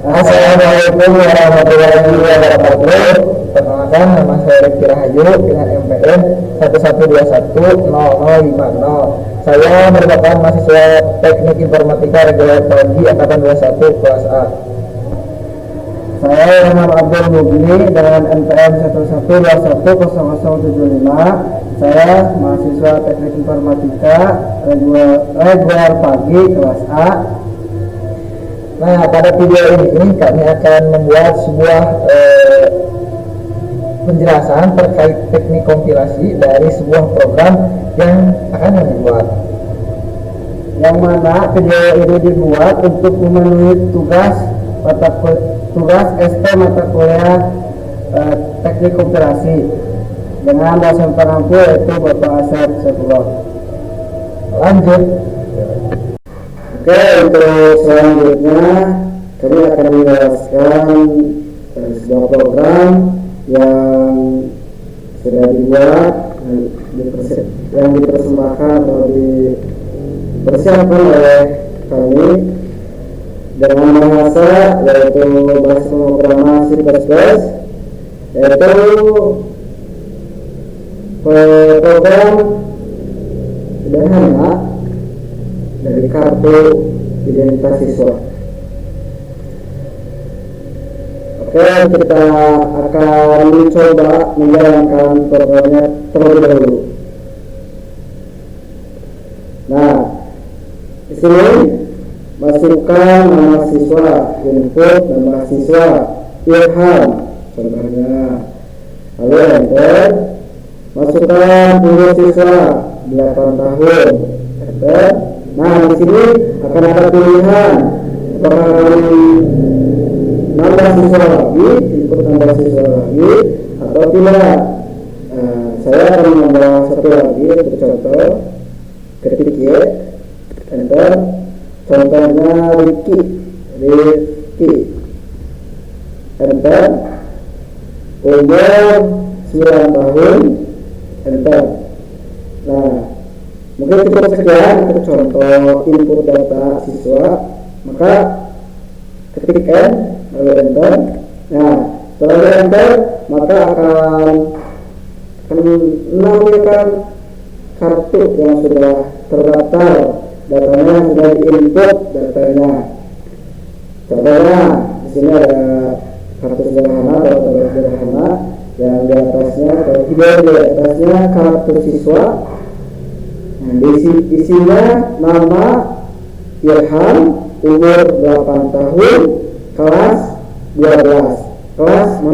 Assalamualaikum warahmatullahi wabarakatuh. Perkenalkan, nama saya Rifki Rahayu dengan MPN 11210050. Saya merupakan mahasiswa Teknik Informatika Reguler Pagi Angkatan 21 kelas A. Saya Muhammad Abdul Mugni dengan NPM 11210075. Saya mahasiswa Teknik Informatika Reguler Pagi kelas A. Nah, pada video ini kami akan membuat sebuah penjelasan terkait teknik kompilasi dari sebuah program yang akan kami buat. Yang mana video ini dibuat untuk memenuhi tugas ST mata kuliah teknik kompilasi dengan dosen pengampu yaitu Bapak Asep Sepuluh. Lanjut. Oke, untuk selanjutnya kami akan menjelaskan sebuah program yang sudah dibuat, yang dipersembahkan atau dipersiapkan oleh kami dengan bahasa yaitu bahasa pemrograman C++, yaitu program sederhana dari kartu identitas siswa. Oke, kita akan mencoba menjalankan programnya terlebih dahulu. Nah, di sini masukkan nama siswa, input nama siswa, Ilham contohnya, lalu enter. Masukkan umur siswa 8 tahun, enter. Nah, di sini akan ada pilihan apakah kami nambah siswa lagi, input nambah siswa lagi atau tidak. Saya akan menambah satu lagi untuk contoh, ketik Y, enter. Contohnya Rifki, enter. Umur 9 tahun, enter. Nah, mungkin cukup sekian untuk contoh input data siswa, maka ketik N lalu enter. Nah, setelah enter maka akan menampilkan kartu yang sudah terdaftar, datanya sudah diinput datanya. Contohnya di sini ada kartu sederhana atau tabel sederhana yang di atasnya atau di atasnya kartu siswa. Nah, isinya nama Ilham, umur 8 tahun, kelas 12, kelas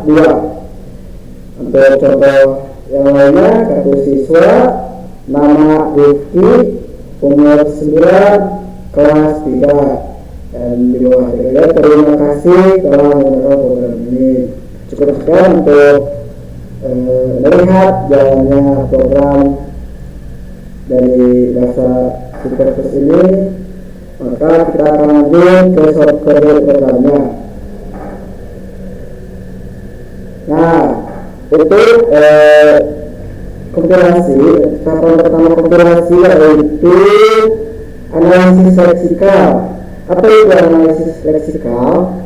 2. Untuk contoh yang lainnya, kartu siswa, nama Rifki, umur 9, kelas 3. Dan di bawah terima kasih telah menggunakan program ini. Cukup sekian untuk melihat jalannya program dari bahasa C++ ini. Maka kita akan lanjut ke software programnya. Nah, untuk kompilasi, tahapan pertama kompilasi yaitu analisis leksikal. Apa itu analisis leksikal?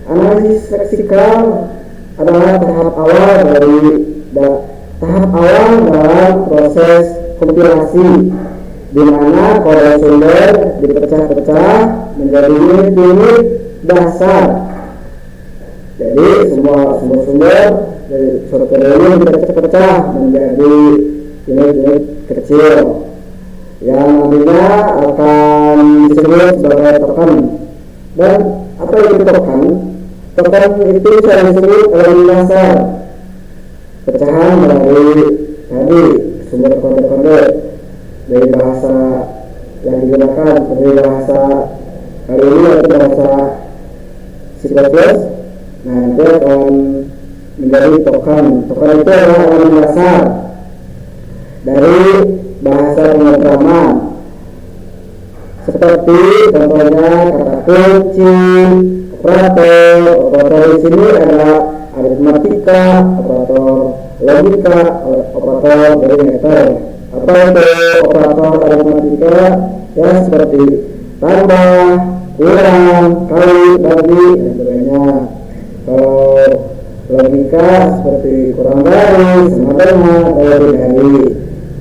Analisis leksikal adalah tahap awal dalam proses kompilasi, di mana kode sumber dipecah-pecah menjadi unit-unit dasar. Jadi semua sumber dari software ini dipecah-pecah menjadi unit-unit kecil yang nantinya akan disebut sebagai token. Dan apa itu token? Token itu bisa disebut elemen dasar pecahan dari tadi sumber kode-kode dari bahasa yang digunakan, seperti bahasa kali ini yaitu bahasa C++. Nah, nanti akan menjadi token. Token itu adalah elemen dasar dari bahasa pemrograman, seperti contohnya kata kunci, operator di sini adalah aritmatika, operator logika, operator delimiter. Apa itu operator aritmatika? Ya, seperti tambah, kurang, kali, bagi, dan sebagainya. Kalau logika seperti kurang dari, setengah, lebih dari,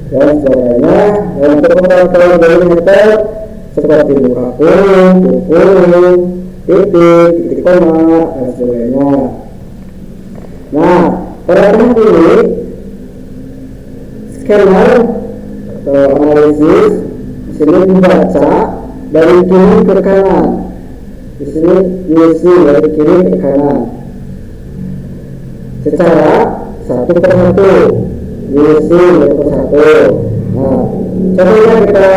dan sebagainya. Dan untuk operator delimiter seperti buka kurung, kurung, titik, titik koma, dan sebagainya. Nah, perhatian ini scanner atau analisis di sini dibaca dari kiri ke kanan. Di sini UC dari kiri ke kanan. Secara satu persatu, UC satu persatu. Nah, contohnya kita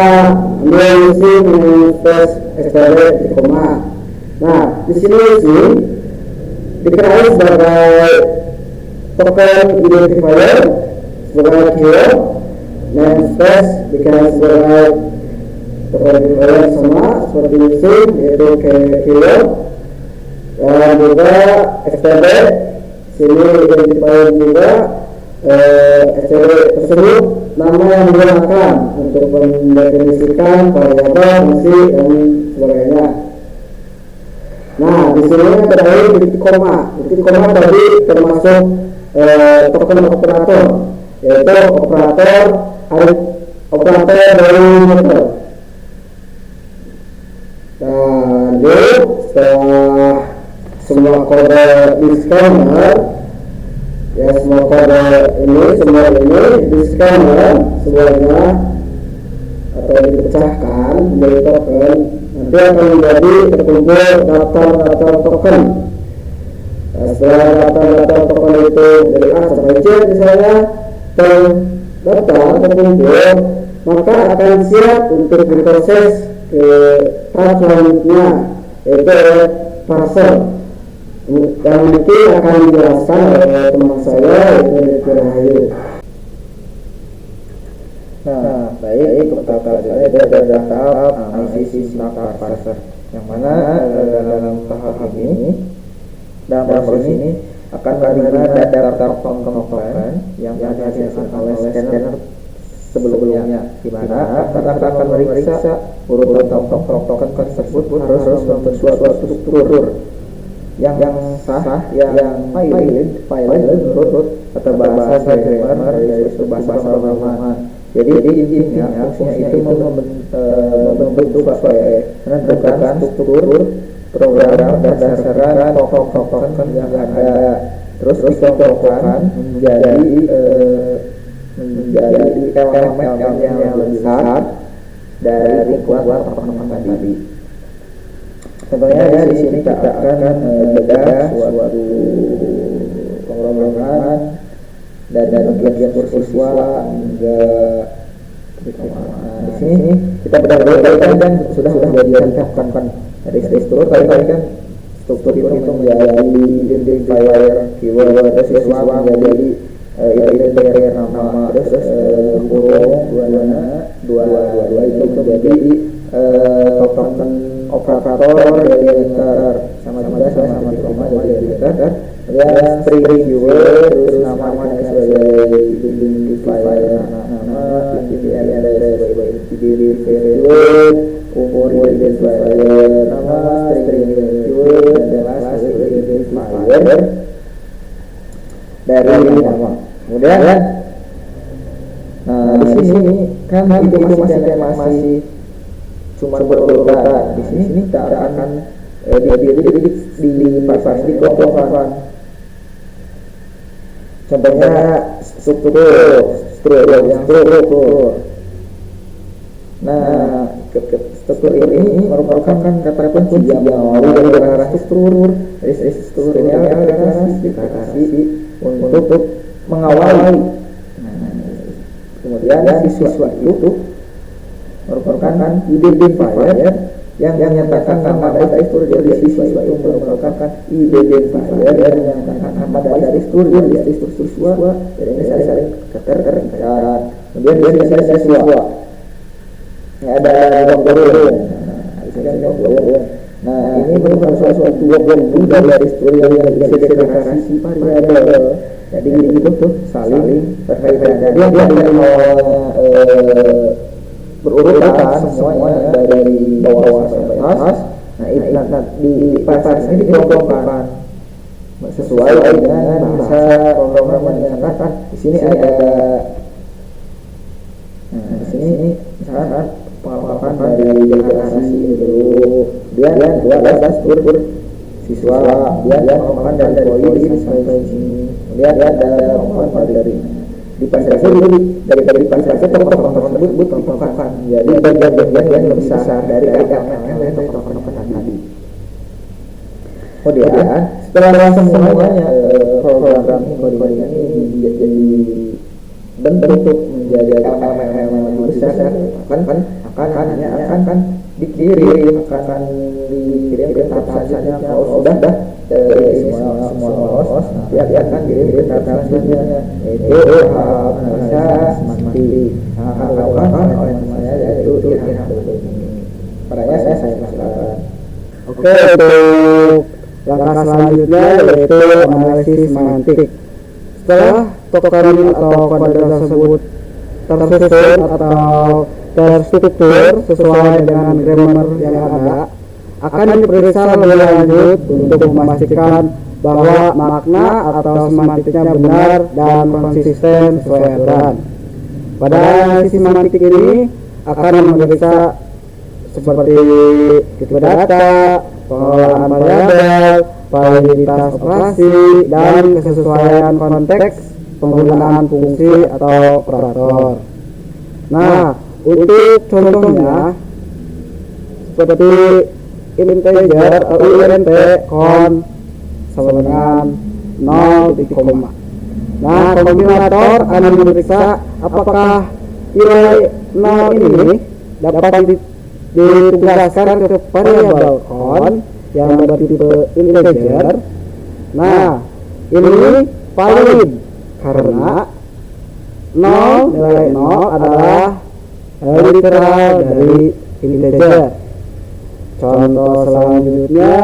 ambil UC dengan space STR di koma. Nah, di sini UC dikenali sebagai token identifier, sebagai keyword, dan space dikenali sebagai token identifier sama seperti using, yaitu keyword, dan juga std sini identifier juga. Std tersebut nama yang digunakan untuk mendefinisikan variabel, fungsi, dan sebagainya. Nah, di sini terakhir titik koma. Titik koma tadi termasuk token operator, yaitu operator dari meter. Dan setelah semua kode di scanner, ya semua kode ini, semua ini di scanner semuanya atau dipecahkan menjadi token, nanti akan menjadi terkumpul daftar token. Nah, setelah daftar token itu dari A sampai Z misalnya terdaftar terkumpul, maka akan siap untuk diproses ke tahap selanjutnya, yaitu parser. Dan nanti akan dijelaskan oleh teman saya, yaitu Dr. Rahayu. Nah, baik, untuk tahap selanjutnya ada tahap analisis daftar parser, yang mana dalam tahap dalam proses ini akan menerima daftar token yang dihasilkan oleh scanner sebelumnya, di mana akan meriksa urutan token tersebut harus membentuk suatu struktur yang sah, yang valid menurut atau bahasa grammar dari bahasa pemrograman. Jadi intinya fungsinya itu membentuk menentukan struktur program berdasarkan token yang ada, terus dikelompokkan menjadi elemen yang lebih besar dari lingkungan token tadi. Contohnya di sini kita akan bedah suatu pemrograman dan bagian siswa hingga di sini kita bedah dan sudah ditetapkan dari struktur tadi kan struktur itu menjadi identifier, keyword, siswa menjadi identifier nama, terus kurung dua itu menjadi token operator delimiter, sama di koma jadi delimiter. Kemudian string keyword, terus nama sebagai identifier nama, identifier keyword, umur identifier nama, string keyword, dan kelas identifier dari nama. Kemudian nah di sini kan itu masih cuma berurutan. Di sini kita akan dikelompokkan. Contohnya struktur. Nah, struktur ini merupakan kata kunci yang dari arah struktur. Dari struktur ini deklarasi untuk mengawali. Kemudian siswa itu merupakan identifier yang menyatakan nama dari struktur dari siswa itu merupakan identifier yang menyatakan nama dari struktur dari struktur siswa. Jadi ini saling keterkaitan. Kemudian di sini ada siswa. Ini ada guru. Nah, ini merupakan suatu guru dari struktur yang bisa deklarasi variabel. Jadi itu tuh saling terkaitan. Dia dari berurutan semuanya dari bawah sampai atas. Nah, di pas ini dikelompokkan sesuai dengan bahasa pemrograman. Misalkan di sini ada di sini misalkan pengapalan dari generasi dulu, dia 12 tur siswa, dia pengapalan dari polis sampai sini, kemudian ada pengapalan dari difasilitasi dari fasilitasi tokoh-tokoh tersebut ditentukan. Jadi bagian-bagian yang lebih besar dari elemen tokoh-tokoh tadi. Kemudian setelah semuanya program ini jadi bentuk menjadi elemen yang besar, akan dikirim ke tahap selanjutnya. Kalau sudah semua lolos, nanti akan dikirim ke tahap selanjutnya, yaitu tahap analisa semantik akan dilakukan oleh saya, yaitu padanya saya lakukan. Oke, untuk langkah selanjutnya yaitu analisis semantik. Setelah token atau kode tersebut tersusun atau terstruktur sesuai dengan grammar yang ada, akan diperiksa lebih lanjut untuk memastikan bahwa makna atau semantiknya benar dan konsisten sesuai aturan. Pada analisis semantik ini akan memeriksa seperti tipe data, pengelolaan variabel, validitas operasi, dan kesesuaian konteks penggunaan fungsi atau operator. Nah, untuk contohnya seperti integer atau int con sama dengan 0, nah, kompilator akan memeriksa apakah nilai 0 ini dapat ditugaskan ke variabel con yang bertipe integer. Nah, ini valid karena 0, nilai 0 adalah literal dari integer. Contoh selanjutnya,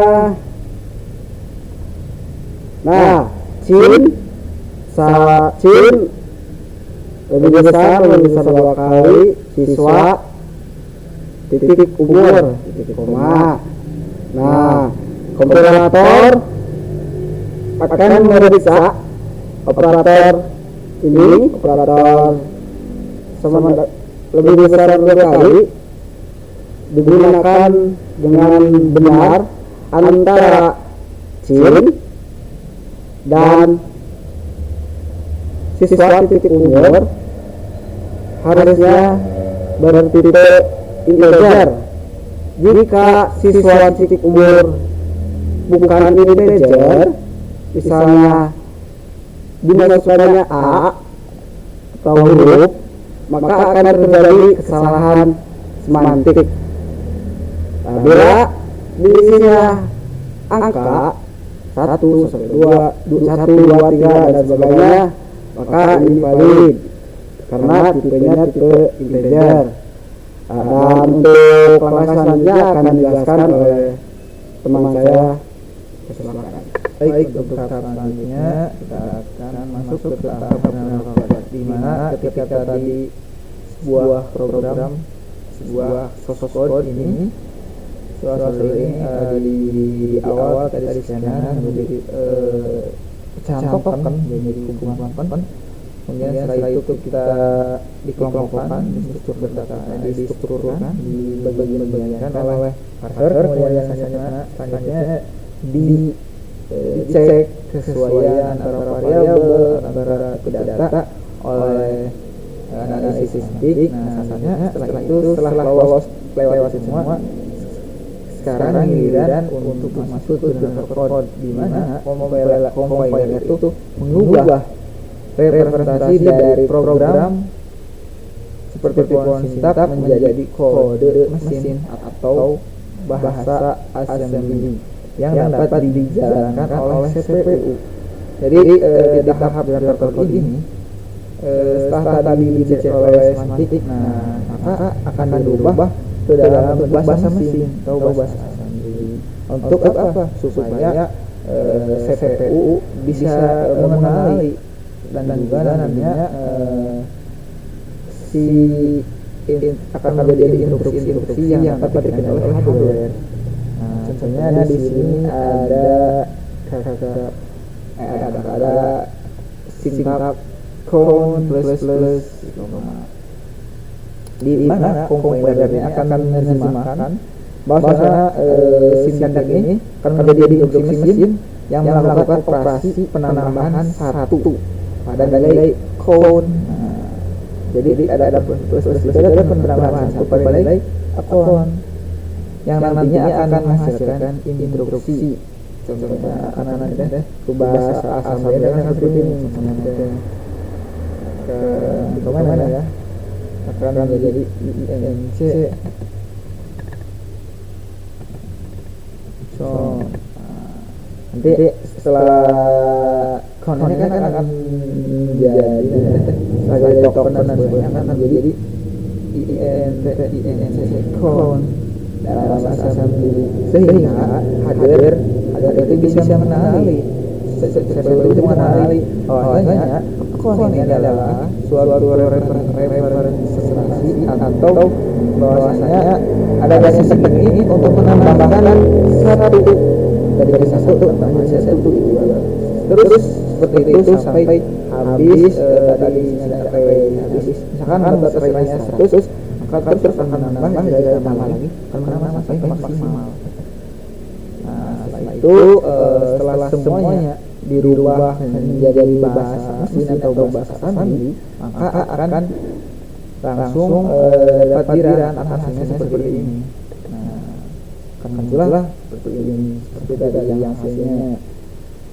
nah, cin lebih besar 2 kali siswa titik umur titik koma. Nah, kompilator akan memeriksa operator ini, operator sama lebih besar 2 kali digunakan dengan benar antara cin dan siswa titik umur harusnya bertipe integer. Jika siswa titik umur bukan integer, misalnya dimasukkannya A atau huruf, maka akan terjadi kesalahan semantik. Nah, bila diisinya angka 1, 2, 3 dan sebagainya, maka ini valid karena tipenya tipe integer. Dan untuk langkah selanjutnya akan dijelaskan oleh teman saya. Baik, untuk tahap selanjutnya kita akan masuk ke tahap penerapan, di mana ketika tadi sebuah program, sebuah source code ini di awal tadi scanner menjadi pecahan token menjadi kumpulan. Kemudian setelah itu kita dikelompokkan, distrukturkan, dibagi-bagikan oleh parser. Kemudian selanjutnya dicek kesesuaian antara variabel, antara data oleh analisis semantik. Nah, setelah itu setelah lewat semua, sekarang giliran untuk masuk ke dalam code, di mana compiler itu mengubah representasi dari program seperti pohon sintak menjadi kode mesin atau bahasa assembly yang dapat dijalankan oleh CPU. Jadi di tahap developer ini, setelah tadi dicek oleh semantik, nah maka akan dirubah ke dalam bentuk bahasa mesin atau bahasa assembly. Untuk apa? Supaya CPU bisa mengenali dan juga nantinya akan menjadi instruksi yang dapat diterima oleh hardware. Nah, Contohnya di sini ada sintak count plus di mana kompilernya akan menerjemahkan bahwa sintak ini akan menjadi instruksi mesin yang melakukan operasi penambahan 1 pada nilai count. Jadi ada plus itu ada penambahan 1 pada nilai count yang nantinya akan menghasilkan instruksi. Contohnya akan ada bahasa asalnya dengan seperti ini. Ke mana ya? Akan menjadi INC. So nanti setelah count ini kan akan menjadi sebagai token dan sebagainya akan menjadi INC count dalam bahasa asli, sehingga hadir itu bisa mengenali seperti itu mengenali bahwasanya count ini adalah suatu representasi atau bahwasanya ada sistem ini untuk menambahkan 1 dari 1 tambah 1 terus seperti itu sampai habis tadi habis misalkan baterainya 100 maka terus akan menambah dari tambah lagi akan menambah sampai maksimal. Nah setelah itu setelah semuanya dirubah menjadi bahasa mesin atau bahasa sandi, maka akan langsung dapat dirasakan hasilnya seperti ini. Nah akan muncullah seperti ini, seperti tadi yang hasilnya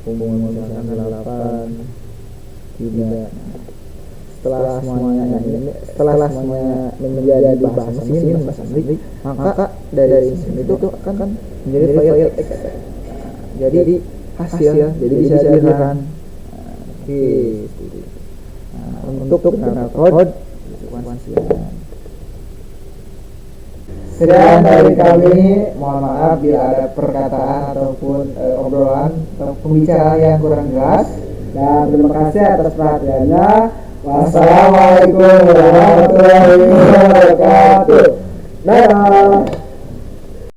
hubungan misalkan 8 tidak. Setelah semuanya menjadi bahasa mesin maka dari mesin itu akan menjadi file X. Jadi hasil jadi bisa dilihat untuk code. Sekian dari kami, mohon maaf bila ada perkataan ataupun obrolan atau pembicaraan yang kurang jelas, dan terima kasih atas perhatiannya. Wassalamualaikum warahmatullahi wabarakatuh. Dadah.